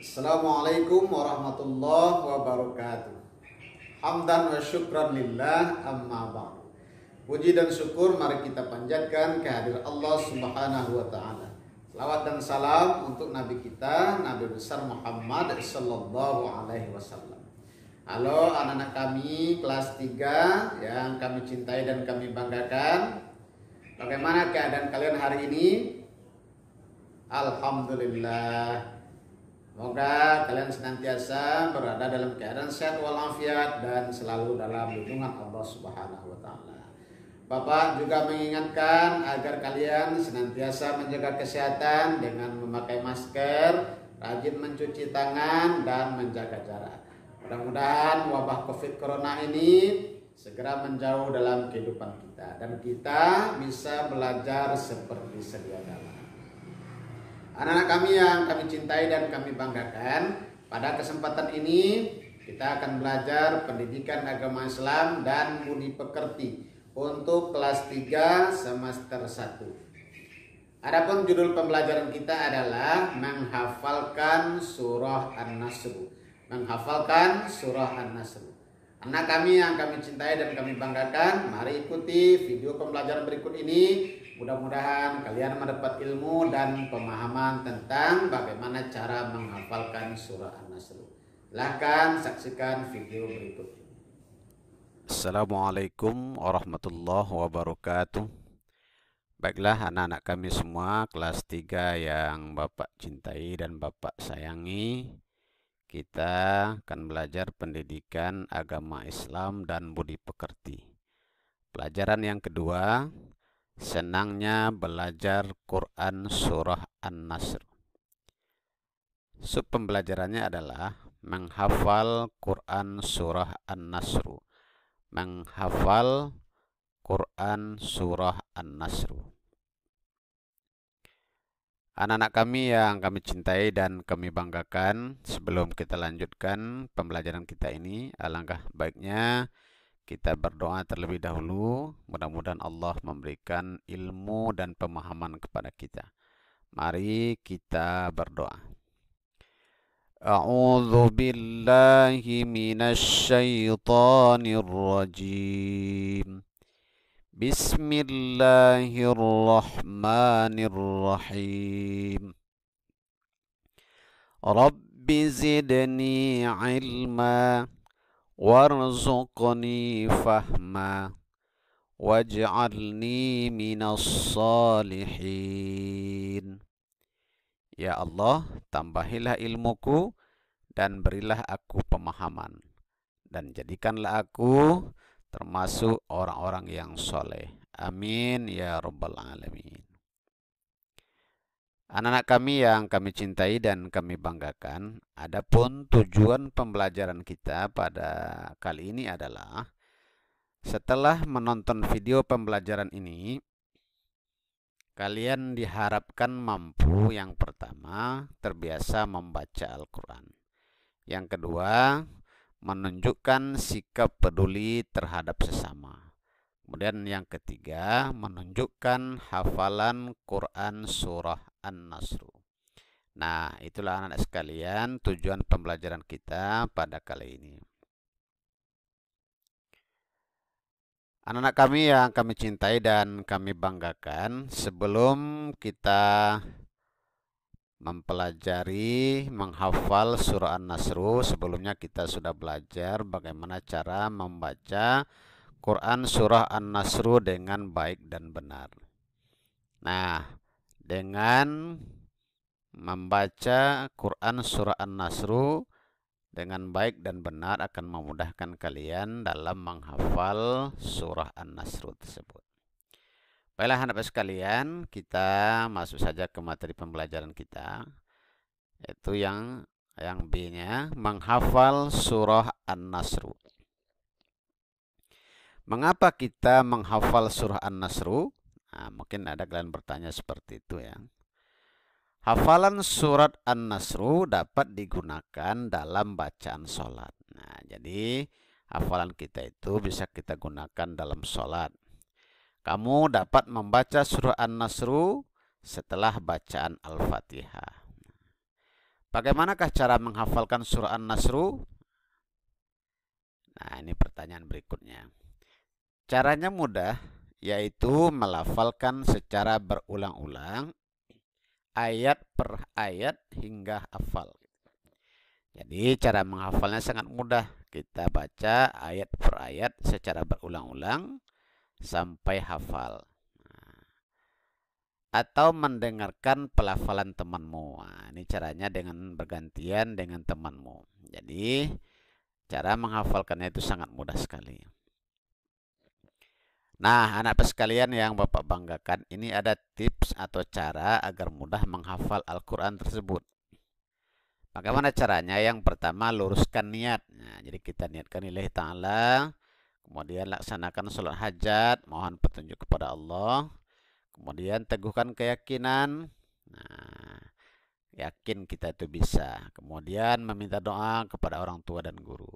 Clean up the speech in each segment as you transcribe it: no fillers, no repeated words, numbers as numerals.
Assalamualaikum warahmatullahi wabarakatuh. Hamdan wa syukran lillah amma ba'du. Puji dan syukur mari kita panjatkan kehadirat Allah Subhanahu wa taala. Selawat dan salam untuk nabi kita, Nabi besar Muhammad sallallahu alaihi wasallam. Halo anak-anak kami kelas 3 yang kami cintai dan kami banggakan. Bagaimana keadaan kalian hari ini? Alhamdulillah. Semoga kalian senantiasa berada dalam keadaan sehat walafiat dan selalu dalam lindungan Allah Subhanahu wa taala. Bapak juga mengingatkan agar kalian senantiasa menjaga kesehatan dengan memakai masker, rajin mencuci tangan dan menjaga jarak. Mudah-mudahan wabah Covid Corona ini segera menjauh dalam kehidupan kita dan kita bisa belajar seperti sedia kala. Anak-anak kami yang kami cintai dan kami banggakan, pada kesempatan ini kita akan belajar pendidikan agama Islam dan budi pekerti untuk kelas 3 semester 1. Adapun judul pembelajaran kita adalah menghafalkan surah An-Nasr. Menghafalkan surah An-Nasr. Anak kami yang kami cintai dan kami banggakan, mari ikuti video pembelajaran berikut ini. Mudah-mudahan kalian mendapat ilmu dan pemahaman tentang bagaimana cara menghafalkan surah An-Nasr. Silahkan saksikan video berikut ini. Assalamualaikum warahmatullahi wabarakatuh. Baiklah anak-anak kami semua kelas 3 yang Bapak cintai dan Bapak sayangi, kita akan belajar pendidikan agama Islam dan budi pekerti. Pelajaran yang kedua, senangnya belajar Quran surah An-Nasr. Sub pembelajarannya adalah menghafal Quran surah An-Nasr. Menghafal Quran surah An-Nasr. Anak-anak kami yang kami cintai dan kami banggakan, sebelum kita lanjutkan pembelajaran kita ini, alangkah baiknya kita berdoa terlebih dahulu. Mudah-mudahan Allah memberikan ilmu dan pemahaman kepada kita. Mari kita berdoa. A'udzu billahi minasy syaithanir rajim. Bismillahirrahmanirrahim. Rabbi zidni ilma warzuqni fahma waj'alni minas salihin. Ya Allah, tambahilah ilmuku dan berilah aku pemahaman, dan jadikanlah aku termasuk orang-orang yang soleh. Amin ya rabbal alamin. Anak-anak kami yang kami cintai dan kami banggakan, adapun tujuan pembelajaran kita pada kali ini adalah setelah menonton video pembelajaran ini, kalian diharapkan mampu yang pertama terbiasa membaca Al-Quran. Yang kedua, menunjukkan sikap peduli terhadap sesama. Kemudian yang ketiga, menunjukkan hafalan Quran surah An-Nasr. Nah, itulah anak-anak sekalian tujuan pembelajaran kita pada kali ini. Anak-anak kami yang kami cintai dan kami banggakan, sebelum kita mempelajari menghafal surah An-Nasr, sebelumnya kita sudah belajar bagaimana cara membaca Quran surah An-Nasr dengan baik dan benar. Nah, dengan membaca Quran surah An-Nasr dengan baik dan benar akan memudahkan kalian dalam menghafal surah An-Nasr tersebut. Baiklah anak-anak sekalian, kita masuk saja ke materi pembelajaran kita, yaitu yang B-nya, menghafal surah An-Nasr. Mengapa kita menghafal surah An-Nasr? Nah, mungkin ada kalian bertanya seperti itu ya. Hafalan surat An-Nasr dapat digunakan dalam bacaan sholat. Nah, jadi hafalan kita itu bisa kita gunakan dalam sholat. Kamu dapat membaca surah An-Nasr setelah bacaan Al-Fatihah. Bagaimanakah cara menghafalkan surah An-Nasru? Nah, ini pertanyaan berikutnya. Caranya mudah, yaitu melafalkan secara berulang-ulang ayat per ayat hingga hafal. Jadi cara menghafalnya sangat mudah. Kita baca ayat per ayat secara berulang-ulang sampai hafal. Atau mendengarkan pelafalan temanmu. Nah, ini caranya dengan bergantian dengan temanmu. Jadi cara menghafalkannya itu sangat mudah sekali. Nah, anak sekalian yang Bapak banggakan, ini ada tips atau cara agar mudah menghafal Al-Quran tersebut. Bagaimana caranya? Yang pertama, luruskan niat. Nah, jadi kita niatkan lillahi ta'ala, kemudian laksanakan sholat hajat, mohon petunjuk kepada Allah, kemudian teguhkan keyakinan. Nah, yakin kita itu bisa. Kemudian meminta doa kepada orang tua dan guru.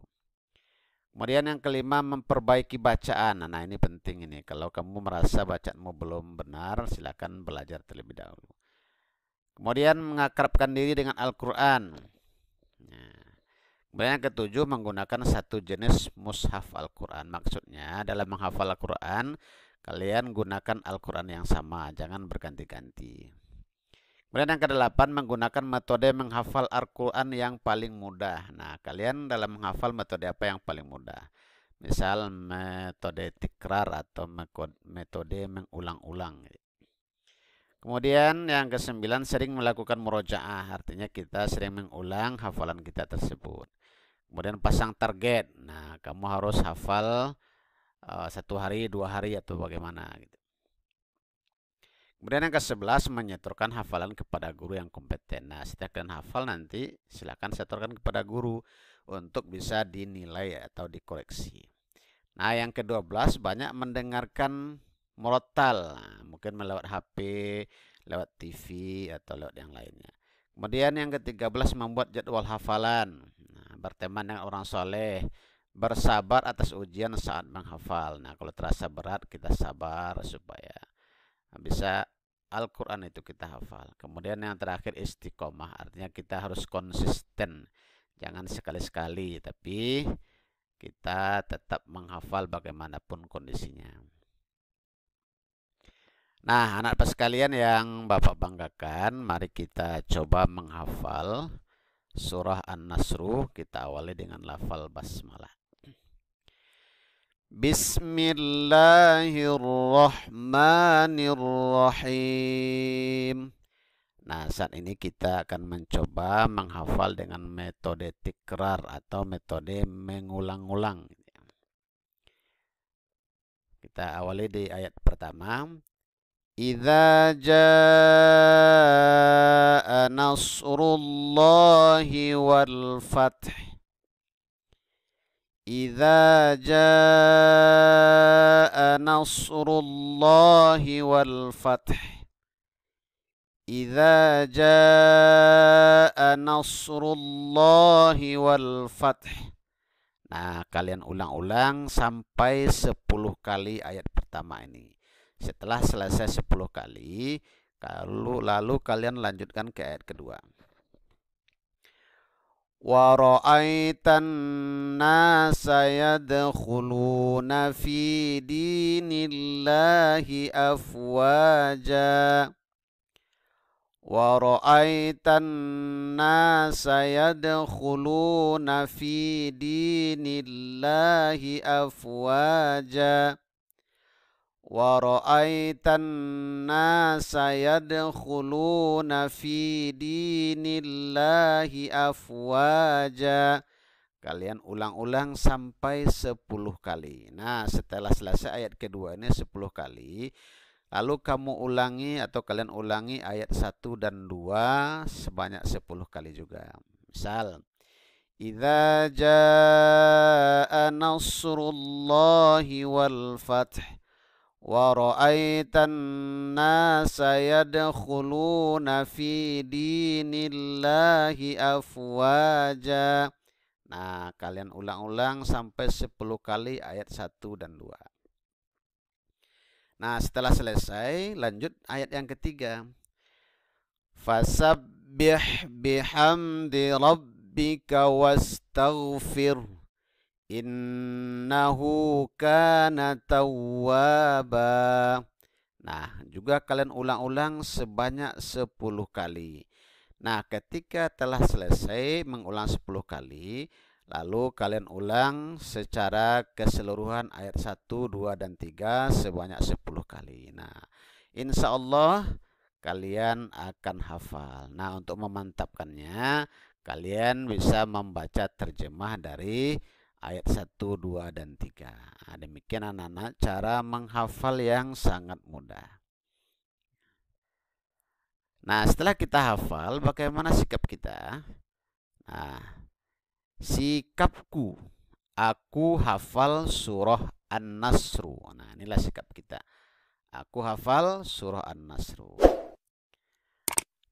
Kemudian yang kelima, memperbaiki bacaan. Nah, ini penting ini. Kalau kamu merasa bacaanmu belum benar, silakan belajar terlebih dahulu. Kemudian mengakrabkan diri dengan Al-Quran. Nah, kemudian yang ketujuh, menggunakan satu jenis mushaf Al-Quran. Maksudnya dalam menghafal Al-Quran, kalian gunakan Al-Quran yang sama, jangan berganti-ganti. Kemudian yang kedelapan, menggunakan metode menghafal Al-Quran yang paling mudah. Nah, kalian dalam menghafal metode apa yang paling mudah? Misal metode tikrar atau metode mengulang-ulang. Kemudian yang kesembilan, sering melakukan murojaah. Artinya kita sering mengulang hafalan kita tersebut. Kemudian pasang target. Nah, kamu harus hafal 1 hari, 2 hari atau bagaimana gitu. Kemudian yang ke-11, menyetorkan hafalan kepada guru yang kompeten. Nah, setelah kalian hafal nanti silakan setorkan kepada guru untuk bisa dinilai atau dikoreksi. Nah, yang ke-12, banyak mendengarkan murattal. Nah, mungkin melewat HP, lewat TV atau lewat yang lainnya. Kemudian yang ke-13, membuat jadwal hafalan. Nah, berteman dengan orang soleh, bersabar atas ujian saat menghafal. Nah, kalau terasa berat, kita sabar supaya bisa Al-Quran itu kita hafal. Kemudian yang terakhir, istiqomah. Artinya kita harus konsisten. Jangan sekali-sekali, tapi kita tetap menghafal bagaimanapun kondisinya. Nah, anak sekalian yang Bapak banggakan, mari kita coba menghafal surah An-Nasru. Kita awali dengan lafal basmalah. Bismillahirrahmanirrahim. Nah, saat ini kita akan mencoba menghafal dengan metode tikrar atau metode mengulang-ulang. Kita awali di ayat pertama. Idza jaa nasrullahi wal fath. Idza jaa nasrullahi wal fath. Idza jaa nasrullahi wal fath. Nah, kalian ulang-ulang sampai 10 kali ayat pertama ini. Setelah selesai 10 kali, lalu kalian lanjutkan ke ayat kedua. Wa ra'aitan nasa yadkhuluna fi dinillahi afwaja. Wa ra'aitan nasa yadkhuluna fi dinillahi afwaja. Wa ra'aitan nasa yadkhuluna fi dinillahi afwaja. Kalian ulang-ulang sampai 10 kali. Nah, setelah selesai ayat kedua ini 10 kali, lalu kamu ulangi atau kalian ulangi ayat 1 dan 2 sebanyak 10 kali juga. Misal, idza jaa nasrullahi wal fath wa ra'aitan nasa yadkhuluna fi dinillahi afwaja. Nah, kalian ulang-ulang sampai 10 kali ayat 1 dan 2. Nah, setelah selesai, lanjut ayat yang ketiga. Fasabbih Fasabbih bihamdi rabbika wastaghfir innahu kana tawwaba. Nah, juga kalian ulang-ulang sebanyak 10 kali. Nah, ketika telah selesai mengulang 10 kali, lalu kalian ulang secara keseluruhan ayat 1, 2, dan 3 sebanyak 10 kali. Nah, insya Allah kalian akan hafal. Nah, untuk memantapkannya, kalian bisa membaca terjemah dari ayat 1, 2, dan 3. Nah, demikian anak-anak cara menghafal yang sangat mudah. Nah, setelah kita hafal, bagaimana sikap kita? Nah, sikapku, aku hafal surah An-Nasr. Nah, inilah sikap kita. Aku hafal surah An-Nasr.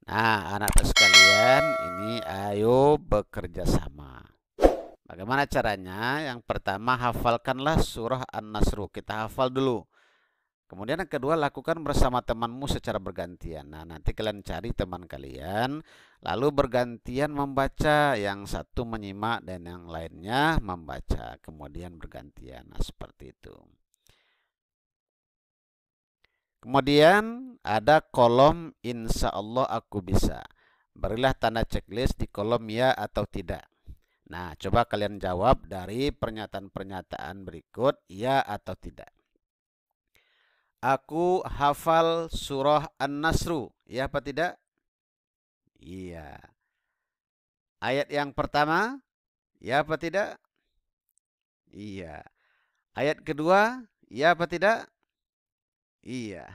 Nah, anak-anak sekalian, ini ayo bekerja sama. Bagaimana caranya? Yang pertama, hafalkanlah surah An-Nasr. Kita hafal dulu. Kemudian yang kedua, lakukan bersama temanmu secara bergantian. Nah, nanti kalian cari teman kalian, lalu bergantian membaca. Yang satu menyimak dan yang lainnya membaca. Kemudian bergantian. Nah, seperti itu. Kemudian ada kolom insya Allah aku bisa. Berilah tanda checklist di kolom ya atau tidak. Nah, coba kalian jawab dari pernyataan-pernyataan berikut, ya atau tidak. Aku hafal surah An-Nasr. Ya apa tidak? Iya. Ayat yang pertama, ya apa tidak? Iya. Ayat kedua, ya apa tidak? Iya.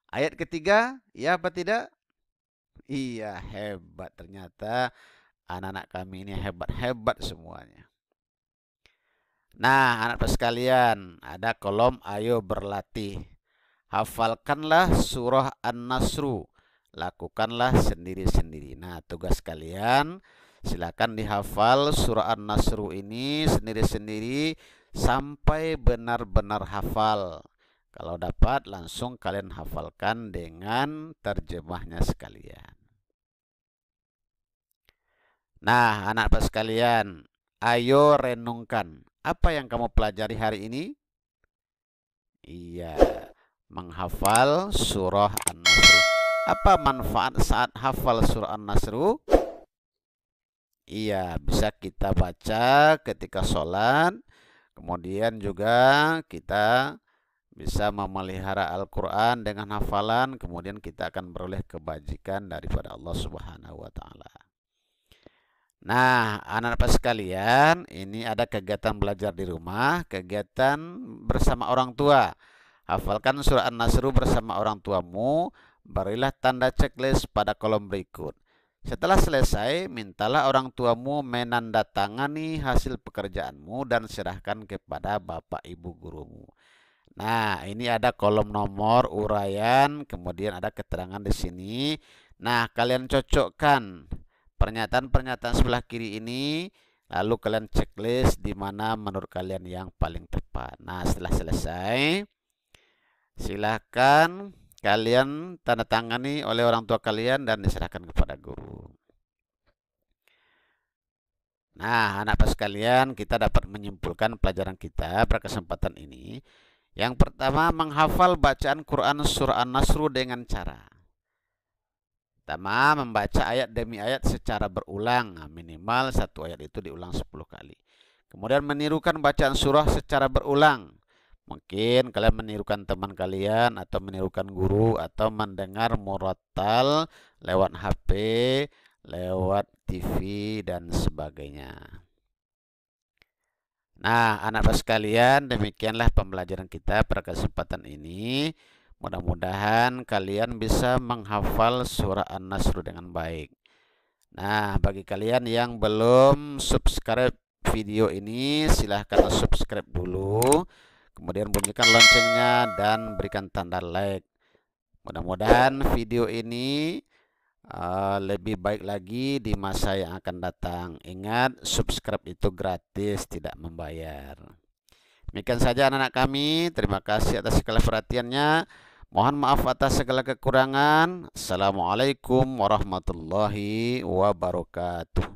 Ayat ketiga, ya apa tidak? Iya, hebat. Ternyata anak-anak kami ini hebat-hebat semuanya. Nah, anak-anak sekalian, ada kolom ayo berlatih. Hafalkanlah surah An-Nasr. Lakukanlah sendiri-sendiri. Nah, tugas kalian silakan dihafal surah An-Nasr ini sendiri-sendiri sampai benar-benar hafal. Kalau dapat langsung kalian hafalkan dengan terjemahnya sekalian. Nah, anak-anak sekalian, ayo renungkan. Apa yang kamu pelajari hari ini? Iya, menghafal surah An-Nasr. Apa manfaat saat hafal surah An-Nasr? Iya, bisa kita baca ketika sholat. Kemudian juga kita bisa memelihara Al-Quran dengan hafalan. Kemudian kita akan beroleh kebajikan daripada Allah Subhanahu wa Ta'ala. Nah, anak-anak sekalian, ini ada kegiatan belajar di rumah, kegiatan bersama orang tua. Hafalkan surah An-Nasr bersama orang tuamu, berilah tanda checklist pada kolom berikut. Setelah selesai, mintalah orang tuamu menandatangani hasil pekerjaanmu dan serahkan kepada bapak ibu gurumu. Nah, ini ada kolom nomor, uraian, kemudian ada keterangan di sini. Nah, kalian cocokkan pernyataan-pernyataan sebelah kiri ini, lalu kalian checklist di mana menurut kalian yang paling tepat. Nah, setelah selesai, silakan kalian tanda tangani oleh orang tua kalian dan diserahkan kepada guru. Nah, anak-anak sekalian, kita dapat menyimpulkan pelajaran kita pada kesempatan ini. Yang pertama, menghafal bacaan Quran surah An-Nasr dengan cara. Pertama, membaca ayat demi ayat secara berulang. Nah, minimal satu ayat itu diulang 10 kali. Kemudian menirukan bacaan surah secara berulang. Mungkin kalian menirukan teman kalian atau menirukan guru atau mendengar murattal lewat HP, lewat TV dan sebagainya. Nah, anak-anak sekalian, demikianlah pembelajaran kita pada kesempatan ini. Mudah-mudahan kalian bisa menghafal surah An-Nasr dengan baik. Nah, bagi kalian yang belum subscribe video ini, silahkan subscribe dulu. Kemudian bunyikan loncengnya dan berikan tanda like. Mudah-mudahan video ini lebih baik lagi di masa yang akan datang. Ingat, subscribe itu gratis, tidak membayar. Demikian saja anak-anak kami. Terima kasih atas segala perhatiannya. Mohon maaf atas segala kekurangan. Assalamualaikum warahmatullahi wabarakatuh.